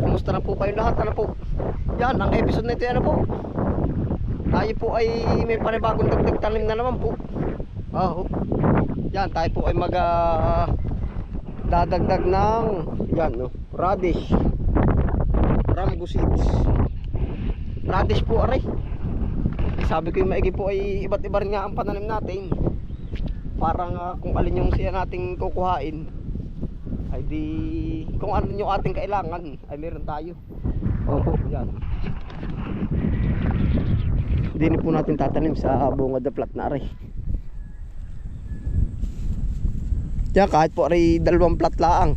kumusta na po kayo lahat? Ano po? Yan, ang episode na ito, ano po? Tayo po ay may panibagong dagdag tanim na naman po. Yan, tayo po ay dadagdag ng yan, no? Radish. Ramgo seeds. Radish po, aray. Sabi ko yung maigi po ay iba't iba rin nga ang pananim natin. Parang kung alin yung siya nating kukuhain ay di kung ano yung ating kailangan ay meron tayo. Yan. Hindi po natin tatanim sa bungad na plat na aray. Yan, kahit po aray 2 plat laang.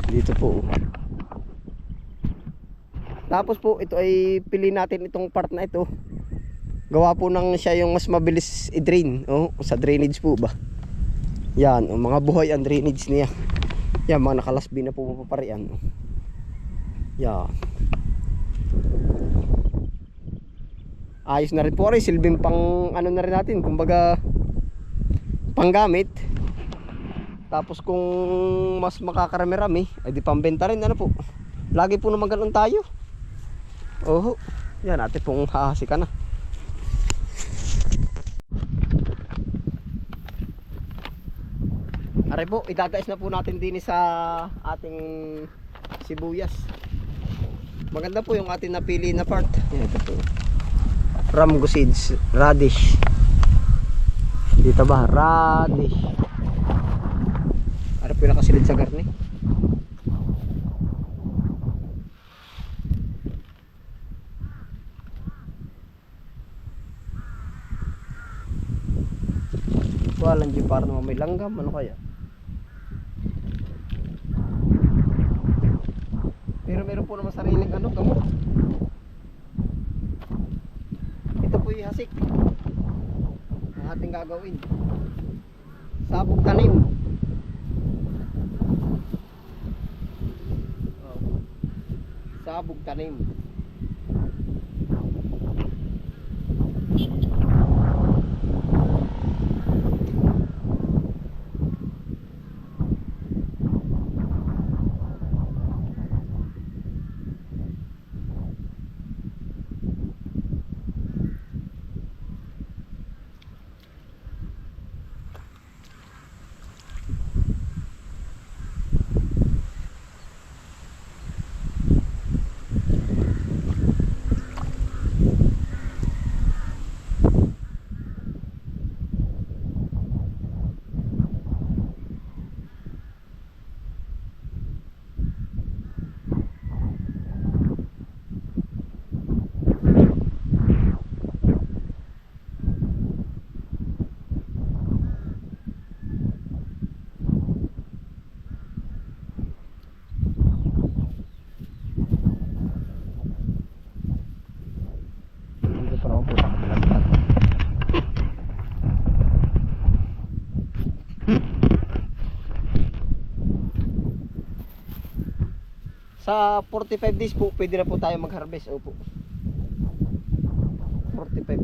Dito po. Tapos po ito ay pili natin itong part na ito. Gawa po nang siya yung mas mabilis i-drain. Sa drainage po ba. Yan, mga buhay ang drainage niya. Yan, mga nakalasbi na po papaparian. Yan. Ayos na rin po rin. Silbing pang ano na rin natin. Kumbaga panggamit. Tapos kung mas makakarami-rami ay di pambenta rin. Ano po. Lagi po naman ganun tayo. Yan, natin pong hahasika na. Aray po, idadais na po natin din sa ating sibuyas. Maganda po yung ating napili na part. Yan, ito po. Ramgo seeds, radish. Dito ba? Radish. Aray po yung nakasilid sa garni. Walang dyan para naman may langgam. Ano kaya? Pero meron po naman sariling gamot. Ito po yung hasik ang ating gagawin. Sabog tanim. Sabog tanim. Sa 45 days po, pwede na po tayo mag-harvest. 45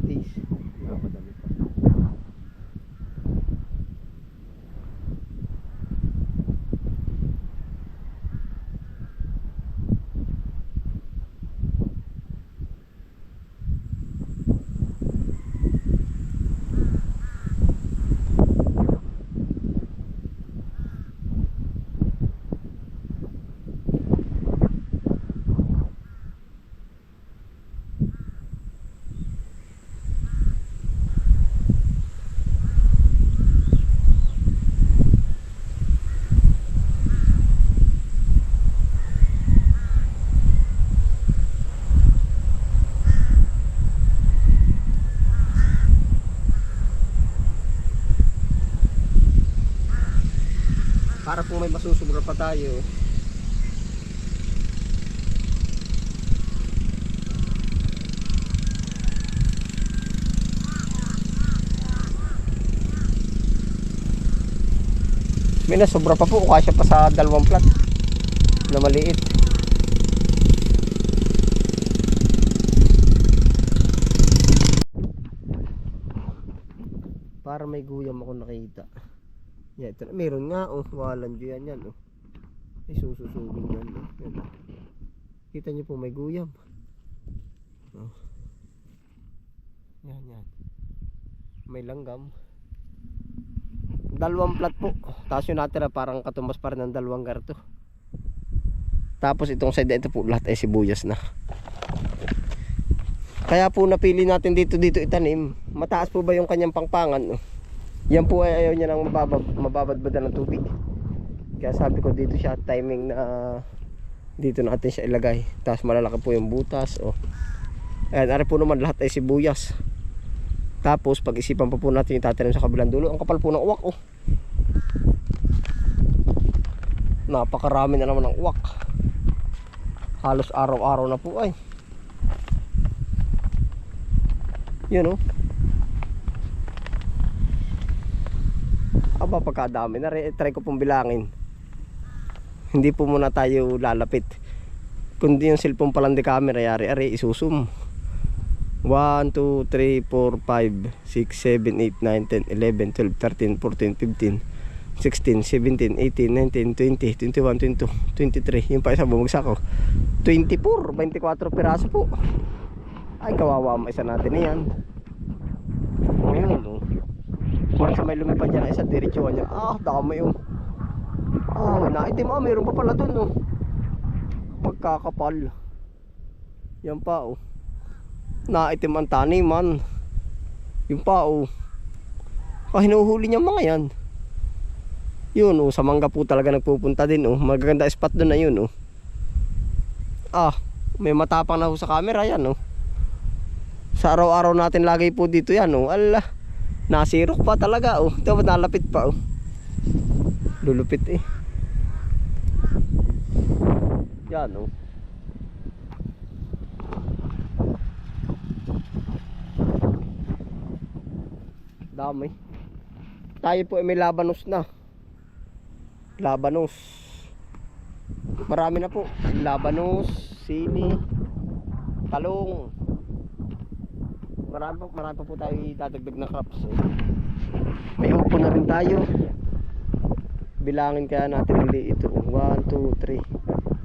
days. Madali pa. Para kung may masusubra pa tayo. May nasobra pa po, kasya pa sa 2 plat na maliit. Para may guyam ako nakita. Yan, ito na. Meron nga, walang diyan yan, Ay, sususugin yan, Yan. Kita nyo po may guyam. Oh. Yan. May langgam. 2 plat po. Tapos yung natira parang katumbas pa rin ng 2 garto. Tapos itong side na ito po lahat ay sibuyas na. Kaya po napili natin dito itanim. Mataas po ba yung kanyang pangpangan? Yan po ay ayaw niya nang mababadbadan ng tubig. Kaya sabi ko dito siya timing na dito natin siya ilagay. Tapos malalaki po yung butas. Ayan, ari po naman lahat ay sibuyas. Tapos pag-isipan pa po natin yung tatanim sa kabilang dulo. Ang kapal po ng uwak. Napakarami na naman ng uwak. Halos araw-araw na po ay. Yun Aba, pagkadami na try ko pong bilangin. Hindi po muna tayo lalapit. Kundi yung cellphone palang di camera, yari isusum. 1, 2, 3, 4, 5, 6, 7, 8, 9, 10, 11, 12, 13, 14, 15, 16, 17, 18, 19, 20, 21, 22, 23. Yung pa isa bumagsak ko. 24, 24 piraso po. Ay, kawawa mo isa natin yan. Ngayon, kung sa may lumipad dyan na isa, diretsuhan niya. Dami yung naitim. Mayroon pa pala dun. Pagkakapal. Yan pa naitim ang taniman. Yung pa hinuhuli niya mga yan. Yun sa mangga po talaga nagpupunta din. Magaganda spot dun na yun. May matapang na sa camera yan. Sa araw-araw natin lagay po dito yan. Ala, nasirok pa talaga. Ito nalapit pa. Lulupit yan dami. Tayo po ay may labanos na. Labanos. Marami na po. Labanos, sili, talong. Marami pa po tayo dadagdag na crops. May upo na rin tayo. Bilangin kaya natin ulit ito. 1, 2, 3,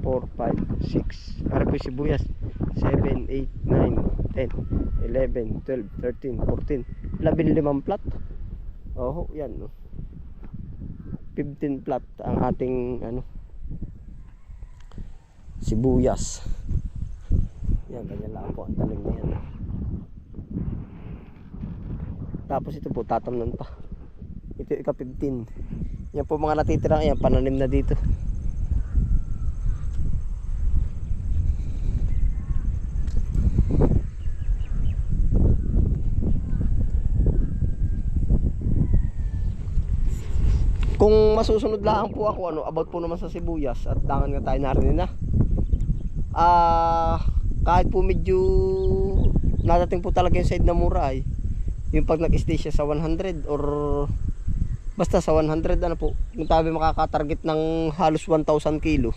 4, 5, 6. Para po sibuyas. 7, 8, 9, 10, 11, 12, 13, 14. 15 plat. Yan 15 plat ang ating sibuyas. Yan, ganyan lang po ang talim na yan. Tapos ito po tatamnan pa. Ito ika-15. Yan po mga natitira, ayan, pananim na dito. Kung masusunod lang po ako, about po naman sa sibuyas at dangan nga tayo narinig na. Kahit po medyo nadating po talaga yung side na mura yung pag nag-stay siya sa 100 or basta sa 100 po, kung tabi makakatarget ng halos 1,000 kilo.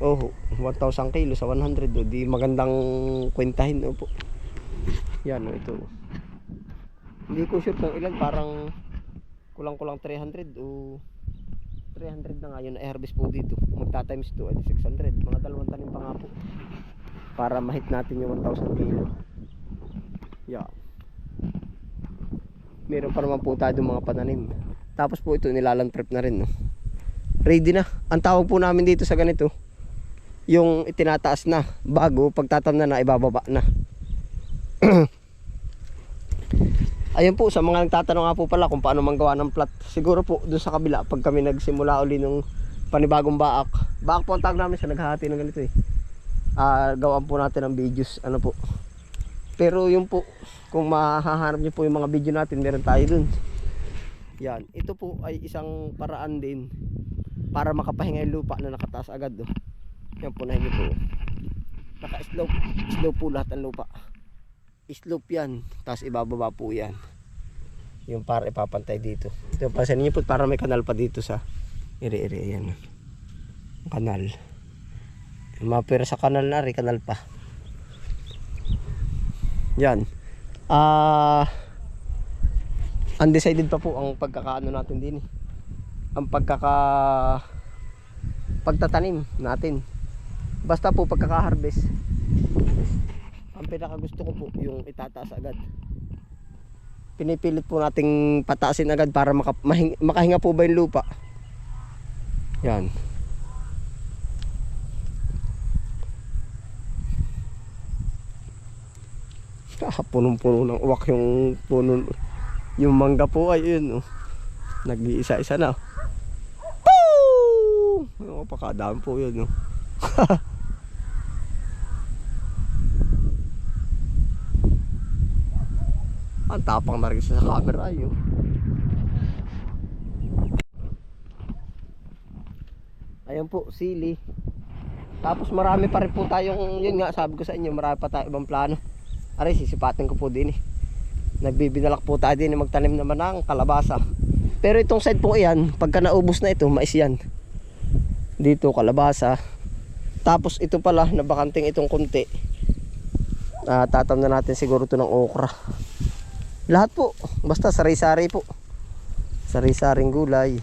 1,000 kilo sa 100 di magandang kwentahin po. Yan ito. Hindi ko sure kung ilan, parang kulang-kulang 300 o 300 na nga yun na i-harvest po dito. Magta times 2 ay 600. Mga dalawang tanim pa nga po para mahit natin yung 1,000 kilo. Yeah. Meron pa naman po tayo mga pananim. Tapos po ito nilaland prep na rin. Ready na. Ang tawag po namin dito sa ganito, yung itinataas na bago pagtatamnan na ibababa na. Ayun po, sa mga nagtatanong nga po pala kung paano manggawa ng plat. Siguro po doon sa kabila pag kami nagsimula uli nung panibagong baak. Baak po ang tawag namin sa naghahati ng ganito gawaan po natin ng videos po. Pero yun po, kung mahahanap nyo po yung mga video natin, meron tayo dun. Yan, ito po ay isang paraan din para makapahinga yung lupa na nakataas agad. Yan po, nahin nyo po. Naka-slope. Slope po lahat ang lupa. Slope yan, tapos ibababa po yan. Yung para ipapantay dito. Ito, pansinin nyo po, para may kanal pa dito sa iri-iri. Yan. Kanal. Mapira sa kanal na rin, kanal pa. Yan. Undecided pa po ang pagkakaano natin din. Ang pagtatanim natin. Basta po pagkaka-harvest, ang pinaka gusto ko po yung itataas agad. Pinipilit po nating pataasin agad para makahinga po ba yung lupa. Yan. Punong-puno ng uwak yung puno. Yung mangga po ay yun, oh. Nag-iisa-isa na. Poo! Oh, pakadami po yun, oh. Ang tapang na rin sa camera, yun. Ayan po, sili. Tapos marami pa rin po tayong, yun nga, sabi ko sa inyo, marami pa tayong ibang plano. Aray, sisipatin ko po din eh. Nagbibinalak po tayo din magtanim naman ng kalabasa. Pero itong side po yan, pagka naubos na ito, mais yan. Dito kalabasa. Tapos ito pala, nabakanting itong kunti. Tatam na natin siguro ito ng okra. Lahat po, basta sari-sari po. Sari-saring gulay.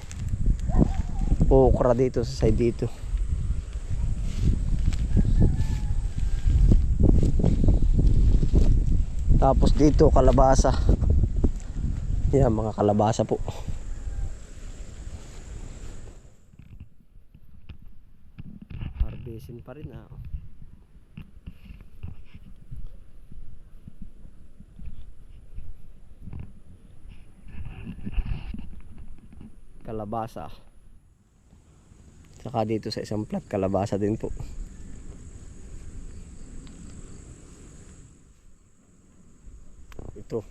Okra dito sa side dito. Tapos dito kalabasa. Yan, mga kalabasa po. Harvesting pa rin, ah. Kalabasa. Saka dito sa isang plat kalabasa din po. Ito.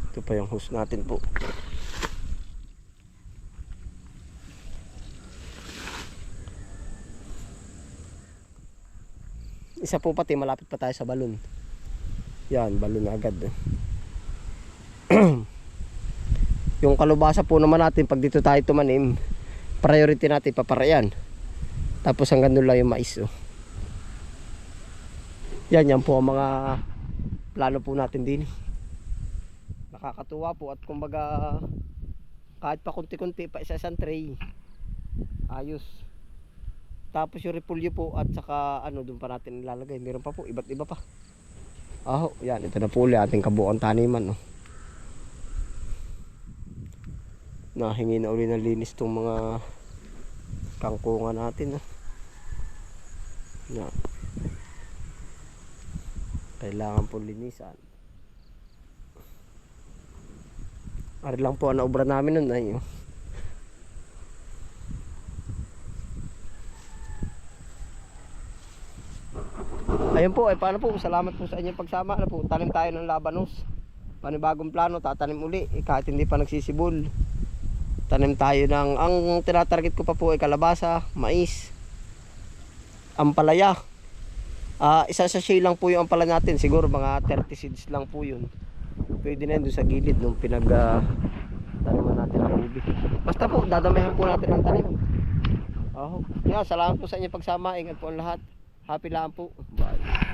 Ito pa yung hose natin po. Isa po pati malapit pa tayo sa balon. Yan, balon na agad. Yung kalabasa po naman natin, pag dito tayo tumanim, priority natin paparayan. Tapos hanggang doon lang yung mais, oh. Yan po ang mga plano po natin din. Nakakatuwa po at kumbaga kahit pa kunti-kunti pa isa-isang tray, ayos. Tapos yung repulyo po at saka ano doon pa natin ilalagay. Meron pa po, iba't iba pa. Yan, ito na po ulit ating kabuuan taniman, oh. Nahingi na uli ng linis tong mga kangkungan natin, oh. Yan. Kailangan po linisan. Ari lang po ang naubra namin nun, ay, oh. Ayun po, paano po, salamat po sa inyong pagsama. Ano po, tanim tayo ng labanos. Panibagong plano, tatanim uli, kahit hindi pa nagsisibol. Tanim tayo ng, ang tinatarget ko pa po ay kalabasa, mais, ampalaya. Isa sa shay lang po yung ampala natin, siguro mga 30 seeds lang po yun. Pwede na yun doon sa gilid nung taniman natin ang ubi. Basta po, dadamihan po natin ang tanim. Salamat po sa inyong pagsama. Ingat po ang lahat. Happy lang po. Bye.